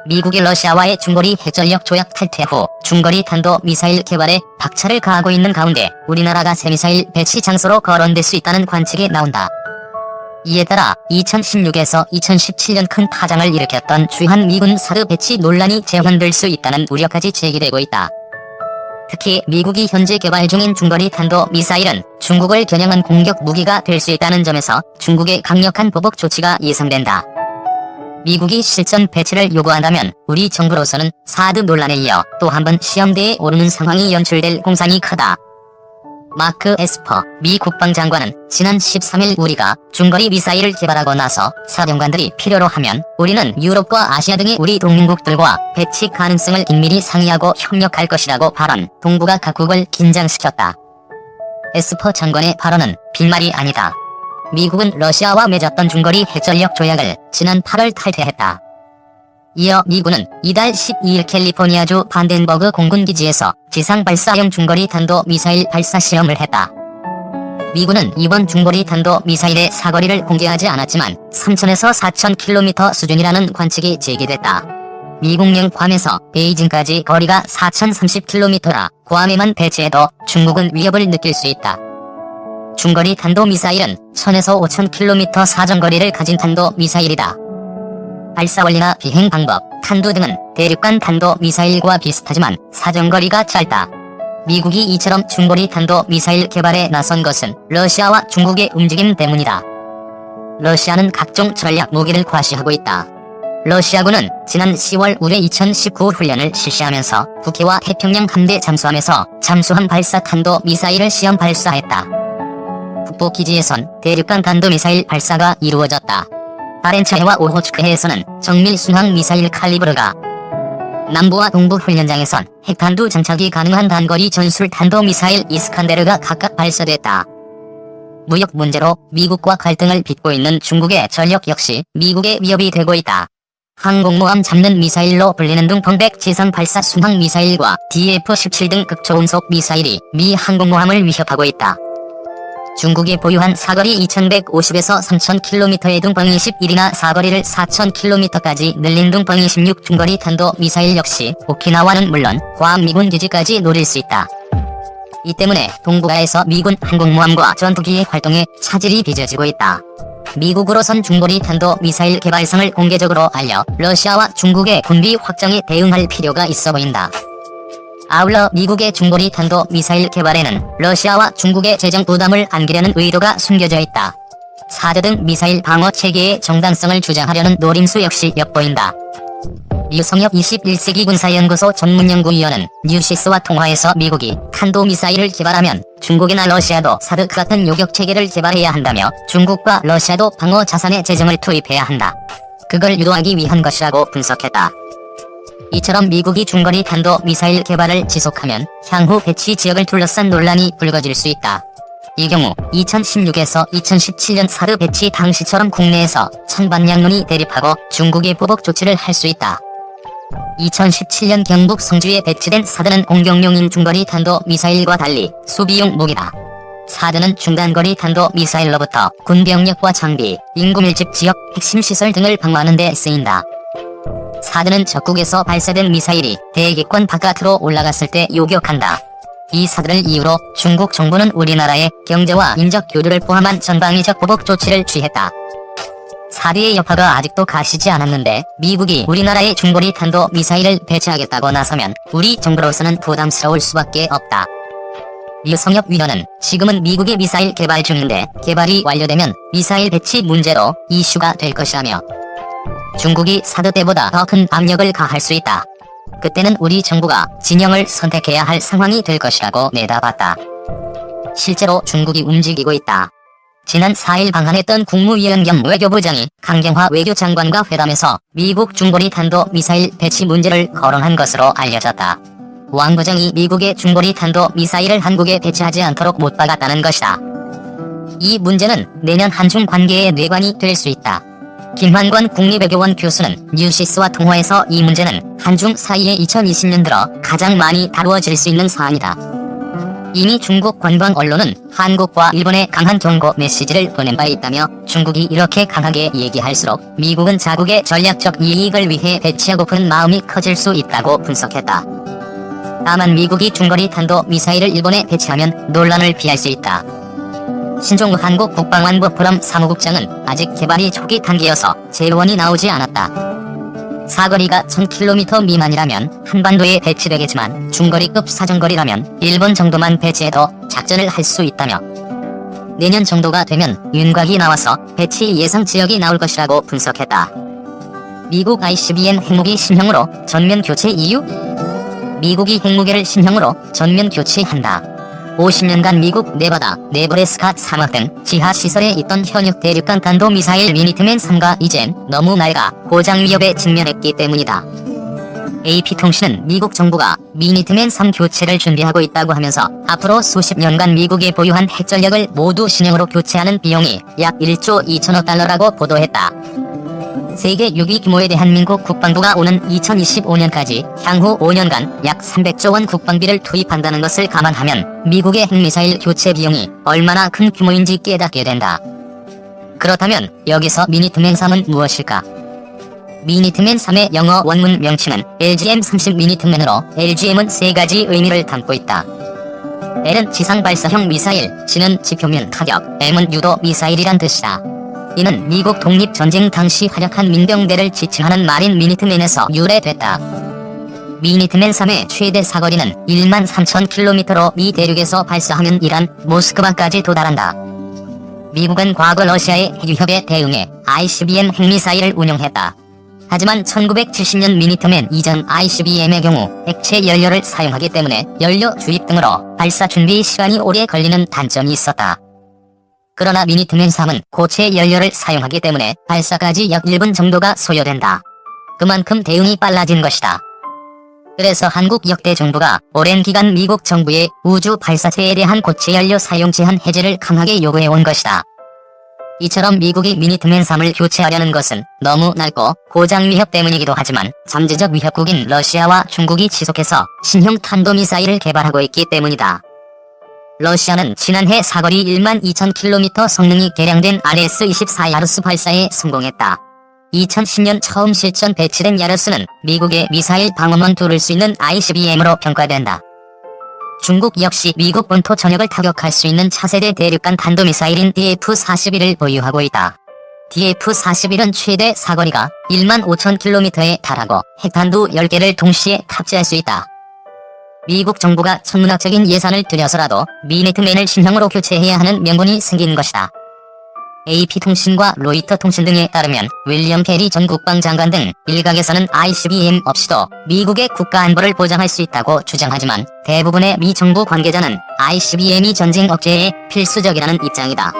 미국이 러시아와의 중거리 핵전력 조약 탈퇴 후 중거리 탄도미사일 개발에 박차를 가하고 있는 가운데 우리나라가 새미사일 배치 장소로 거론될 수 있다는 관측이 나온다. 이에 따라 2016에서 2017년 큰 파장을 일으켰던 주한 미군 사드 배치 논란이 재현될 수 있다는 우려까지 제기되고 있다. 특히 미국이 현재 개발 중인 중거리 탄도미사일은 중국을 겨냥한 공격 무기가 될 수 있다는 점에서 중국의 강력한 보복 조치가 예상된다. 미국이 실전 배치를 요구한다면 우리 정부로서는 사드 논란에 이어 또 한 번 시험대에 오르는 상황이 연출될 공산이 크다. 마크 에스퍼 미 국방장관은 지난 13일 우리가 중거리 미사일을 개발하고 나서 사령관들이 필요로 하면 우리는 유럽과 아시아 등의 우리 동맹국들과 배치 가능성을 긴밀히 상의하고 협력할 것이라고 발언, 동북아 각국을 긴장시켰다. 에스퍼 장관의 발언은 빈말이 아니다. 미국은 러시아와 맺었던 중거리 핵전력 조약을 지난 8월 탈퇴했다. 이어 미군은 이달 12일 캘리포니아주 반덴버그 공군기지에서 지상 발사형 중거리 탄도미사일 발사 시험을 했다. 미군은 이번 중거리 탄도미사일의 사거리를 공개하지 않았지만 3,000에서 4,000km 수준이라는 관측이 제기됐다. 미국령 괌에서 베이징까지 거리가 4,030km라 괌에만 배치해도 중국은 위협을 느낄 수 있다. 중거리 탄도미사일은 1,000에서 5,000km 사정거리를 가진 탄도미사일이다. 발사 원리나 비행 방법, 탄두 등은 대륙간 탄도미사일과 비슷하지만 사정거리가 짧다. 미국이 이처럼 중거리 탄도미사일 개발에 나선 것은 러시아와 중국의 움직임 때문이다. 러시아는 각종 전략 무기를 과시하고 있다. 러시아군은 지난 10월 우레 2019 훈련을 실시하면서 북해와 태평양 함대 잠수함에서 잠수함 발사 탄도미사일을 시험 발사했다. 북부기지에선 대륙간 탄도미사일 발사가 이루어졌다. 바렌츠해와 오호츠크해에서는 정밀 순항 미사일 칼리브르가, 남부와 동부 훈련장에선 핵탄두 장착이 가능한 단거리 전술 탄도미사일 이스칸데르가 각각 발사됐다. 무역 문제로 미국과 갈등을 빚고 있는 중국의 전력 역시 미국의 위협이 되고 있다. 항공모함 잡는 미사일로 불리는 둥펑백 지상 발사 순항 미사일과 DF-17 등 극초음속 미사일이 미 항공모함을 위협하고 있다. 중국이 보유한 사거리 2150에서 3000km의 둥펑 21이나 사거리를 4000km까지 늘린 둥펑 26 중거리 탄도미사일 역시 오키나와는 물론 괌 미군 기지까지 노릴 수 있다. 이 때문에 동북아에서 미군 항공모함과 전투기의 활동에 차질이 빚어지고 있다. 미국으로선 중거리 탄도미사일 개발성을 공개적으로 알려 러시아와 중국의 군비 확장에 대응할 필요가 있어 보인다. 아울러 미국의 중거리 탄도미사일 개발에는 러시아와 중국의 재정 부담을 안기려는 의도가 숨겨져 있다. 사드 등 미사일 방어 체계의 정당성을 주장하려는 노림수 역시 엿보인다. 류성엽 21세기 군사연구소 전문연구위원은 뉴시스와 통화에서 미국이 탄도미사일을 개발하면 중국이나 러시아도 사드 같은 요격체계를 개발해야 한다며 중국과 러시아도 방어 자산에 재정을 투입해야 한다. 그걸 유도하기 위한 것이라고 분석했다. 이처럼 미국이 중거리 탄도미사일 개발을 지속하면 향후 배치 지역을 둘러싼 논란이 불거질 수 있다. 이 경우 2016에서 2017년 사드 배치 당시처럼 국내에서 찬반양론이 대립하고 중국이 보복 조치를 할 수 있다. 2017년 경북 성주에 배치된 사드는 공격용인 중거리 탄도미사일과 달리 수비용 무기다. 사드는 중단거리 탄도미사일로부터 군병력과 장비, 인구 밀집 지역, 핵심 시설 등을 방어하는 데 쓰인다. 사드는 적국에서 발사된 미사일이 대기권 바깥으로 올라갔을 때 요격한다. 이 사드를 이유로 중국 정부는 우리나라의 경제와 인적 교류를 포함한 전방위적 보복 조치를 취했다. 사드의 여파가 아직도 가시지 않았는데 미국이 우리나라에 중거리 탄도미사일을 배치하겠다고 나서면 우리 정부로서는 부담스러울 수밖에 없다. 류성엽 위원은 지금은 미국이 미사일 개발 중인데 개발이 완료되면 미사일 배치 문제로 이슈가 될 것이라며 중국이 사드 때보다 더 큰 압력을 가할 수 있다. 그때는 우리 정부가 진영을 선택해야 할 상황이 될 것이라고 내다봤다. 실제로 중국이 움직이고 있다. 지난 4일 방한했던 국무위원 겸 외교부장이 강경화 외교장관과 회담에서 미국 중거리 탄도미사일 배치 문제를 거론한 것으로 알려졌다. 왕 부장이 미국의 중거리 탄도미사일을 한국에 배치하지 않도록 못 박았다는 것이다. 이 문제는 내년 한중 관계의 뇌관이 될 수 있다. 김환권 국립외교원 교수는 뉴시스와 통화에서 이 문제는 한중 사이에 2020년 들어 가장 많이 다루어질 수 있는 사안이다. 이미 중국 관방 언론은 한국과 일본에 강한 경고 메시지를 보낸 바 있다며 중국이 이렇게 강하게 얘기할수록 미국은 자국의 전략적 이익을 위해 배치하고픈 마음이 커질 수 있다고 분석했다. 다만 미국이 중거리 탄도미사일을 일본에 배치하면 논란을 피할 수 있다. 신종우 한국 국방안보 포럼 사무국장은 아직 개발이 초기 단계여서 재원이 나오지 않았다. 사거리가 1000km 미만이라면 한반도에 배치되겠지만 중거리급 사정거리라면 일본 정도만 배치해도 작전을 할 수 있다며 내년 정도가 되면 윤곽이 나와서 배치 예상 지역이 나올 것이라고 분석했다. 미국 ICBM 핵무기 신형으로 전면 교체 이유? 미국이 핵무기를 신형으로 전면 교체한다. 50년간 미국 네바다, 네브래스카 사막 등 지하시설에 있던 현역 대륙간 탄도미사일 미니트맨 3가 이젠 너무 낡아 고장 위협에 직면했기 때문이다. AP통신은 미국 정부가 미니트맨 3 교체를 준비하고 있다고 하면서 앞으로 수십 년간 미국이 보유한 핵전력을 모두 신형으로 교체하는 비용이 약 1조 2천억 달러라고 보도했다. 세계 6위 규모의 대한민국 국방부가 오는 2025년까지 향후 5년간 약 300조 원 국방비를 투입한다는 것을 감안하면 미국의 핵미사일 교체 비용이 얼마나 큰 규모인지 깨닫게 된다. 그렇다면 여기서 미니트맨 3은 무엇일까? 미니트맨 3의 영어 원문 명칭은 LGM-30 미니트맨으로 LGM은 세 가지 의미를 담고 있다. L은 지상 발사형 미사일, G는 지표면 타격, M은 유도 미사일이란 뜻이다. 이는 미국 독립전쟁 당시 활약한 민병대를 지칭하는 마린 미니트맨에서 유래됐다. 미니트맨 3의 최대 사거리는 13,000km로 미 대륙에서 발사하면 이란, 모스크바까지 도달한다. 미국은 과거 러시아의 핵위협에 대응해 ICBM 핵미사일을 운용했다. 하지만 1970년 미니트맨 이전 ICBM의 경우 액체 연료를 사용하기 때문에 연료 주입 등으로 발사 준비 시간이 오래 걸리는 단점이 있었다. 그러나 미니트맨 3은 고체 연료를 사용하기 때문에 발사까지 약 1분 정도가 소요된다. 그만큼 대응이 빨라진 것이다. 그래서 한국 역대 정부가 오랜 기간 미국 정부의 우주 발사체에 대한 고체 연료 사용 제한 해제를 강하게 요구해온 것이다. 이처럼 미국이 미니트맨 3을 교체하려는 것은 너무 낡고 고장 위협 때문이기도 하지만 잠재적 위협국인 러시아와 중국이 지속해서 신형 탄도미사일을 개발하고 있기 때문이다. 러시아는 지난해 사거리 12,000km 성능이 개량된 RS-24 야루스 발사에 성공했다. 2010년 처음 실전 배치된 야루스는 미국의 미사일 방어만 뚫을 수 있는 ICBM으로 평가된다. 중국 역시 미국 본토 전역을 타격할 수 있는 차세대 대륙간 탄도미사일인 DF-41을 보유하고 있다. DF-41은 최대 사거리가 15,000km에 달하고 핵탄두 10개를 동시에 탑재할 수 있다. 미국 정부가 천문학적인 예산을 들여서라도 미니트맨을 신형으로 교체해야 하는 명분이 생긴 것이다. AP통신과 로이터통신 등에 따르면 윌리엄 캐리 전 국방장관 등 일각에서는 ICBM 없이도 미국의 국가안보를 보장할 수 있다고 주장하지만 대부분의 미 정부 관계자는 ICBM이 전쟁 억제에 필수적이라는 입장이다.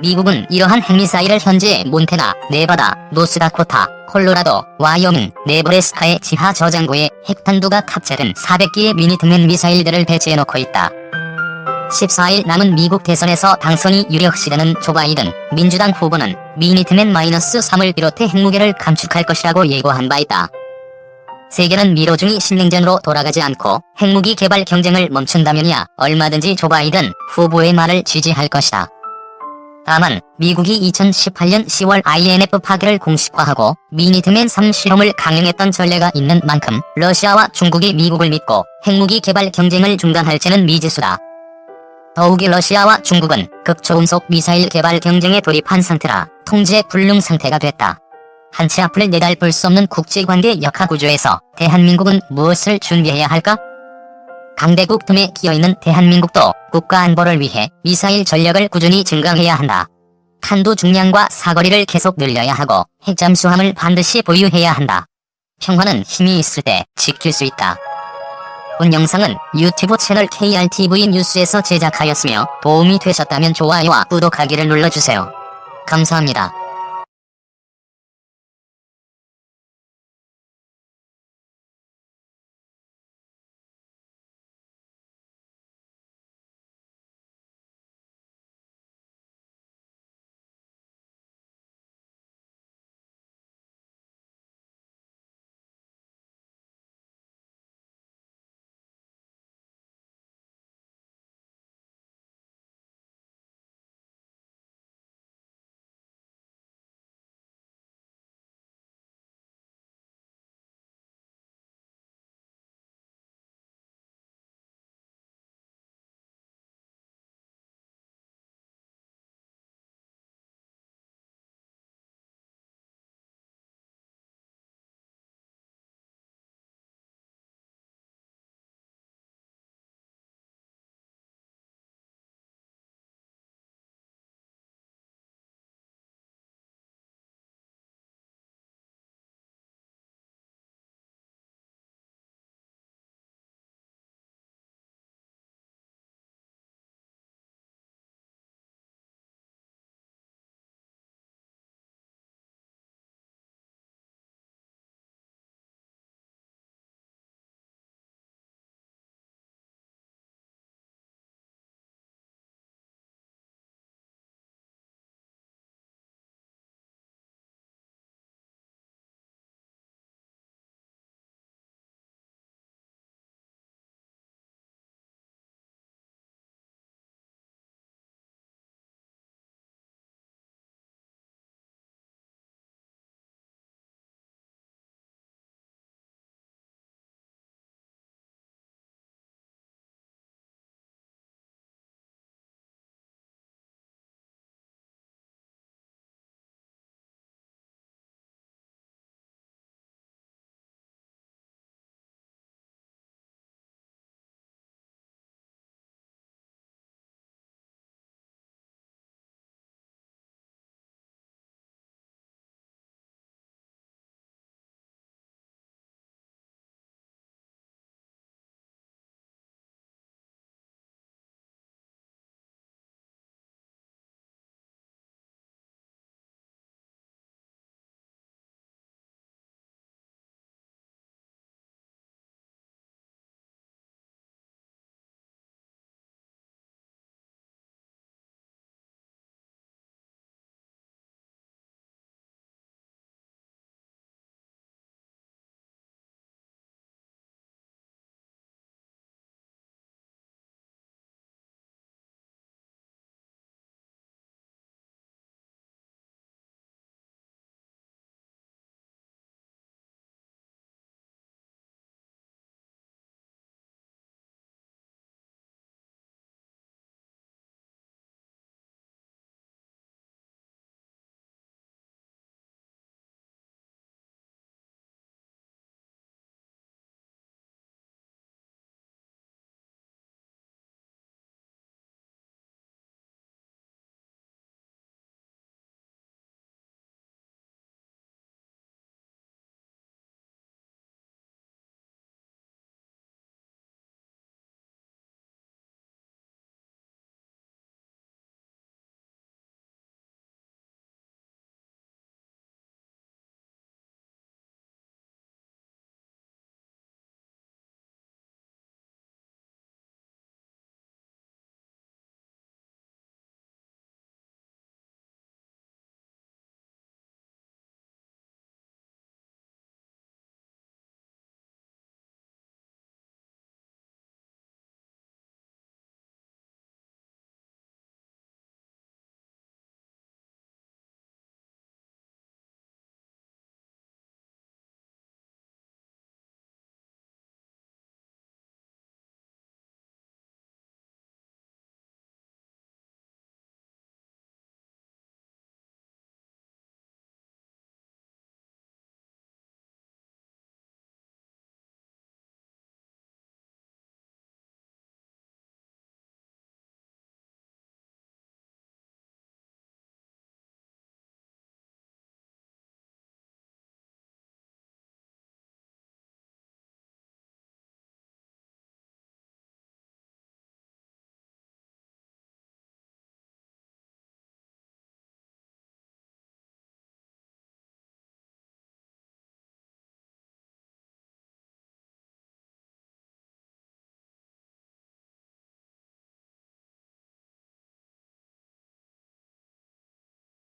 미국은 이러한 핵미사일을 현재 몬태나, 네바다, 노스다코타, 콜로라도, 와이오밍, 네브래스카의 지하 저장고에 핵탄두가 탑재된 400기의 미니트맨 미사일들을 배치해놓고 있다. 14일 남은 미국 대선에서 당선이 유력시되는 조 바이든 민주당 후보는 미니트맨-3을 비롯해 핵무기를 감축할 것이라고 예고한 바 있다. 세계는 미로중이 신냉전으로 돌아가지 않고 핵무기 개발 경쟁을 멈춘다면야 얼마든지 조 바이든 후보의 말을 지지할 것이다. 다만 미국이 2018년 10월 INF 파괴를 공식화하고 미니트맨 3 실험을 강행했던 전례가 있는 만큼 러시아와 중국이 미국을 믿고 핵무기 개발 경쟁을 중단할지는 미지수다. 더욱이 러시아와 중국은 극초음속 미사일 개발 경쟁에 돌입한 상태라 통제 불능 상태가 됐다. 한 치 앞을 내다볼 수 없는 국제관계 역학구조에서 대한민국은 무엇을 준비해야 할까? 강대국 틈에 끼어있는 대한민국도 국가안보를 위해 미사일 전력을 꾸준히 증강해야 한다. 탄두 중량과 사거리를 계속 늘려야 하고 핵잠수함을 반드시 보유해야 한다. 평화는 힘이 있을 때 지킬 수 있다. 본 영상은 유튜브 채널 KRTV 뉴스에서 제작하였으며 도움이 되셨다면 좋아요와 구독하기를 눌러주세요. 감사합니다.